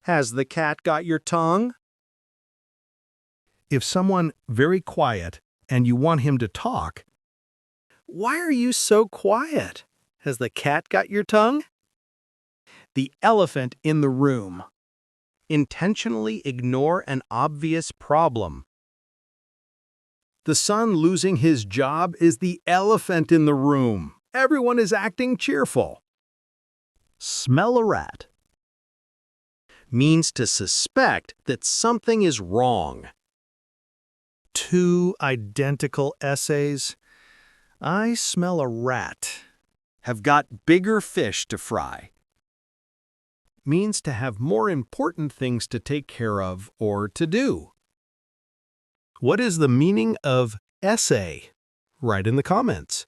Has the cat got your tongue? If someone very quiet and you want him to talk, Why are you so quiet? Has the cat got your tongue? The elephant in the room. Intentionally ignore an obvious problem. The son losing his job is the elephant in the room. Everyone is acting cheerful. Smell a rat. Means to suspect that something is wrong. Two identical essays. I smell a rat. Have got bigger fish to fry. Means to have more important things to take care of or to do. What is the meaning of essay? Write in the comments.